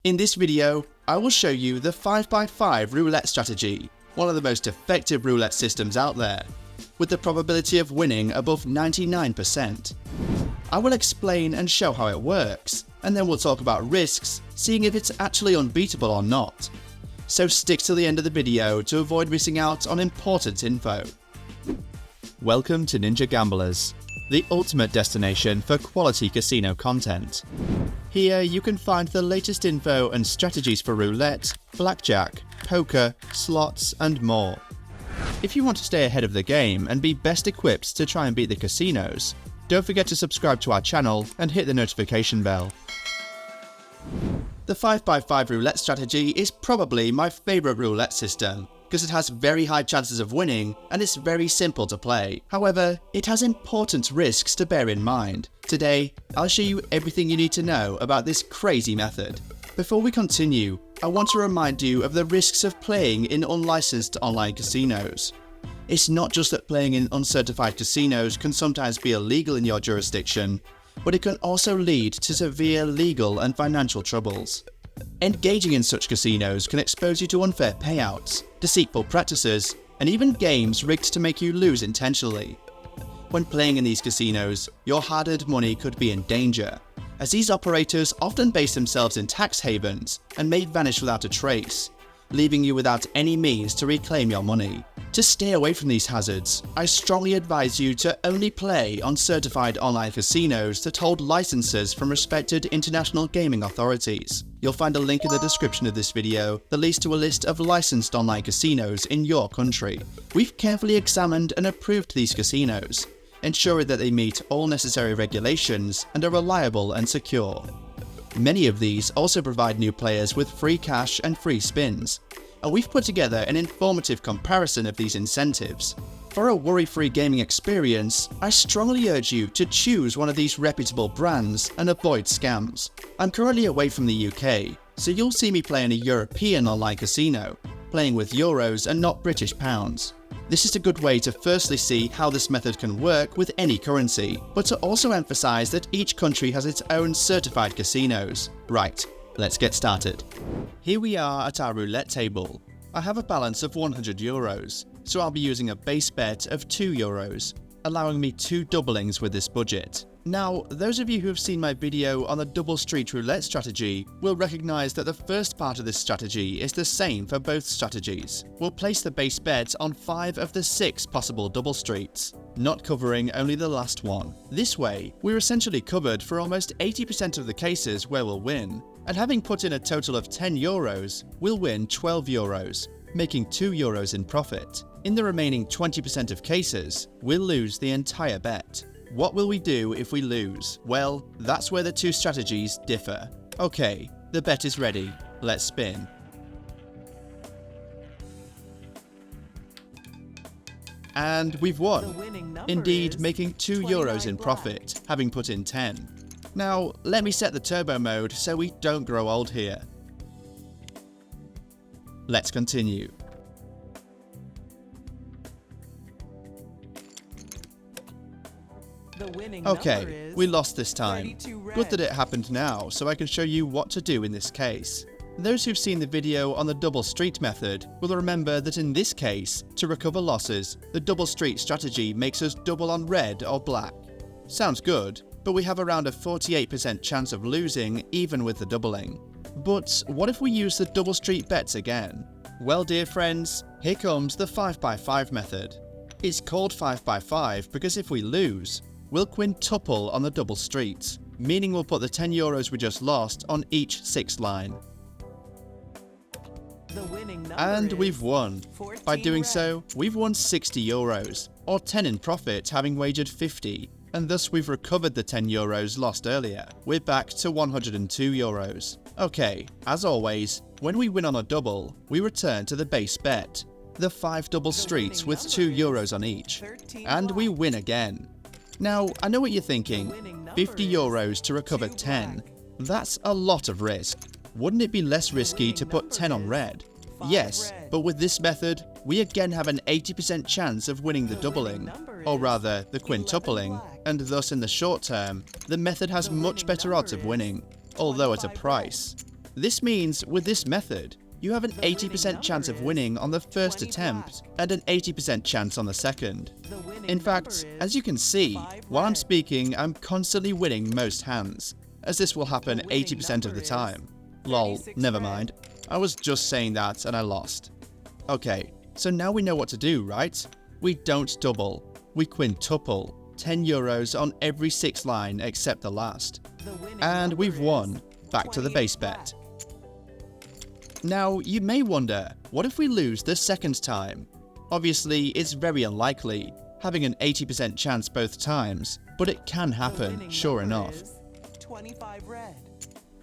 In this video, I will show you the 5x5 roulette strategy, one of the most effective roulette systems out there, with the probability of winning above 99%. I will explain and show how it works, and then we'll talk about risks, seeing if it's actually unbeatable or not. So stick to the end of the video to avoid missing out on important info. Welcome to Ninja Gamblers, the ultimate destination for quality casino content. Here you can find the latest info and strategies for roulette, blackjack, poker, slots and more. If you want to stay ahead of the game and be best equipped to try and beat the casinos, don't forget to subscribe to our channel and hit the notification bell. The 5x5 roulette strategy is probably my favourite roulette system, because it has very high chances of winning and it's very simple to play. However, it has important risks to bear in mind. Today, I'll show you everything you need to know about this crazy method. Before we continue, I want to remind you of the risks of playing in unlicensed online casinos. It's not just that playing in uncertified casinos can sometimes be illegal in your jurisdiction, but it can also lead to severe legal and financial troubles. Engaging in such casinos can expose you to unfair payouts, deceitful practices, and even games rigged to make you lose intentionally. When playing in these casinos, your hard-earned money could be in danger, as these operators often base themselves in tax havens and may vanish without a trace, leaving you without any means to reclaim your money. To stay away from these hazards, I strongly advise you to only play on certified online casinos that hold licenses from respected international gaming authorities. You'll find a link in the description of this video that leads to a list of licensed online casinos in your country. We've carefully examined and approved these casinos, ensuring that they meet all necessary regulations and are reliable and secure. Many of these also provide new players with free cash and free spins, and we've put together an informative comparison of these incentives. For a worry-free gaming experience, I strongly urge you to choose one of these reputable brands and avoid scams. I'm currently away from the UK, so you'll see me play in a European online casino, playing with euros and not British pounds. This is a good way to firstly see how this method can work with any currency, but to also emphasize that each country has its own certified casinos. Right, let's get started. Here we are at our roulette table. I have a balance of 100 euros, so I'll be using a base bet of 2 euros, allowing me 2 doublings with this budget. Now, those of you who have seen my video on the double street roulette strategy will recognize that the first part of this strategy is the same for both strategies. We'll place the base bet on 5 of the 6 possible double streets, not covering only the last one. This way, we're essentially covered for almost 80% of the cases where we'll win, and having put in a total of 10 euros, we'll win 12 euros, making 2 euros in profit. In the remaining 20% of cases, we'll lose the entire bet. What will we do if we lose? Well, that's where the two strategies differ. Okay, the bet is ready. Let's spin. And we've won. Indeed, making 2 euros in profit, having put in 10. Now, let me set the turbo mode so we don't grow old here. Let's continue. Okay, we lost this time. Good that it happened now, so I can show you what to do in this case. Those who've seen the video on the double street method will remember that in this case, to recover losses, the double street strategy makes us double on red or black. Sounds good, but we have around a 48% chance of losing even with the doubling. But what if we use the double street bets again? Well, dear friends, here comes the 5x5 method. It's called 5x5 because if we lose, we'll quintuple on the double streets, meaning we'll put the 10 euros we just lost on each 6th line. And we've won. By doing so, we've won 60 euros, or 10 in profit having wagered 50, and thus we've recovered the 10 euros lost earlier. We're back to 102 euros. Okay, as always, when we win on a double, we return to the base bet, the 5 double streets with 2 euros on each, and we win again. Now, I know what you're thinking, 50 euros to recover 10. That's a lot of risk. Wouldn't it be less risky to put 10 on red? Yes, but with this method, we again have an 80% chance of winning the doubling, or rather the quintupling, and thus in the short term, the method has much better odds of winning, although at a price. This means with this method, you have an 80% chance of winning on the first attempt and an 80% chance on the second. In fact, as you can see, while I'm speaking, I'm constantly winning most hands, as this will happen 80% of the time. Lol, never mind. I was just saying that and I lost. Okay, so now we know what to do, right? We don't double, we quintuple. €10 on every 6 line except the last. And we've won. Back to the base bet. Now, you may wonder, what if we lose the second time? Obviously, it's very unlikely, having an 80% chance both times, but it can happen, sure enough. 25 red.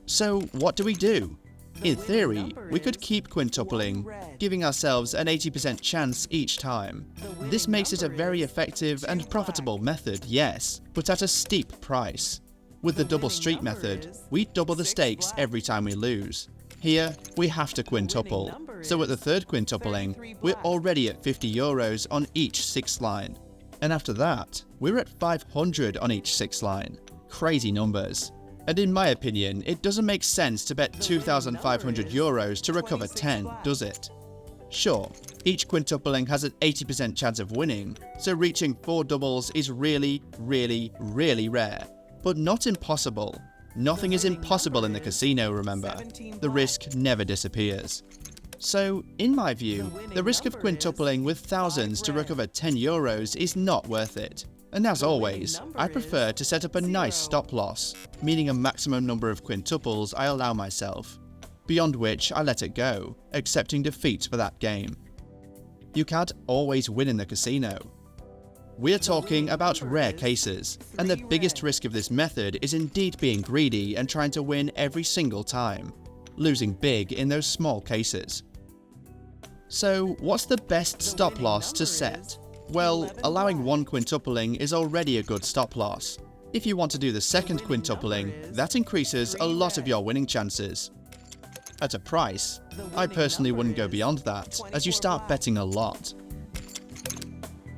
So, what do we do? In theory, we could keep quintupling, giving ourselves an 80% chance each time. This makes it a very effective and profitable method, yes, but at a steep price. With the double streak method, we double the stakes every time we lose. Here, we have to quintuple, so at the third quintupling, we're already at €50 on each 6th line. And after that, we're at 500 on each 6th line. Crazy numbers. And in my opinion, it doesn't make sense to bet €2,500 to recover 10, does it? Sure, each quintupling has an 80% chance of winning, so reaching 4 doubles is really, really, really rare. But not impossible. Nothing is impossible in the casino, remember. The risk never disappears. So, in my view, the risk of quintupling with thousands to recover €10 is not worth it. And as always, I prefer to set up a nice stop loss, meaning a maximum number of quintuples I allow myself, beyond which I let it go, accepting defeat for that game. You can't always win in the casino. We're talking about rare cases, and the biggest risk of this method is indeed being greedy and trying to win every single time, losing big in those small cases. So, what's the best stop loss to set? Well, allowing one quintupling is already a good stop loss. If you want to do the second quintupling, that increases a lot of your winning chances. At a price, I personally wouldn't go beyond that, as you start betting a lot.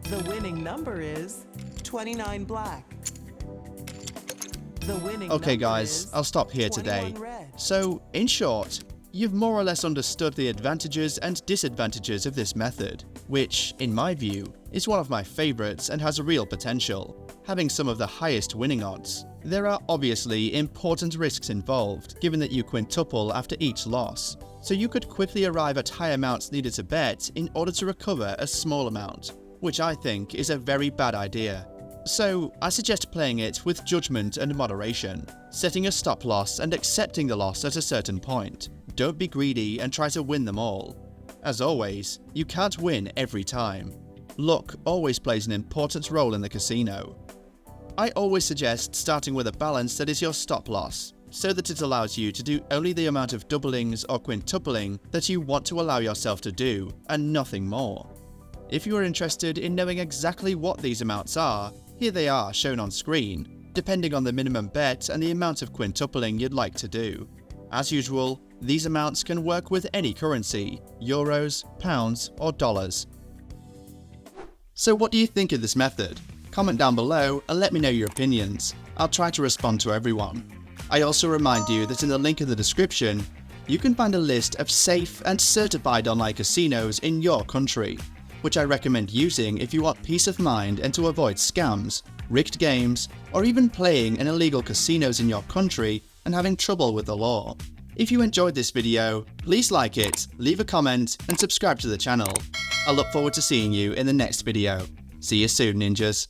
The winning number is 29 black. The winning Okay number guys, is I'll stop here today. 21 red. So, in short, you've more or less understood the advantages and disadvantages of this method, which, in my view, is one of my favourites and has a real potential, having some of the highest winning odds. There are obviously important risks involved, given that you quintuple after each loss, so you could quickly arrive at high amounts needed to bet in order to recover a small amount, which I think is a very bad idea. So, I suggest playing it with judgment and moderation, setting a stop loss and accepting the loss at a certain point. Don't be greedy and try to win them all. As always, you can't win every time. Luck always plays an important role in the casino. I always suggest starting with a balance that is your stop loss, so that it allows you to do only the amount of doublings or quintupling that you want to allow yourself to do, and nothing more. If you are interested in knowing exactly what these amounts are, here they are shown on screen, depending on the minimum bet and the amount of quintupling you'd like to do. As usual, these amounts can work with any currency, euros, pounds, or dollars. So what do you think of this method? Comment down below and let me know your opinions. I'll try to respond to everyone. I also remind you that in the link in the description, you can find a list of safe and certified online casinos in your country, which I recommend using if you want peace of mind and to avoid scams, rigged games, or even playing in illegal casinos in your country and having trouble with the law. If you enjoyed this video, please like it, leave a comment, and subscribe to the channel. I look forward to seeing you in the next video. See you soon, ninjas.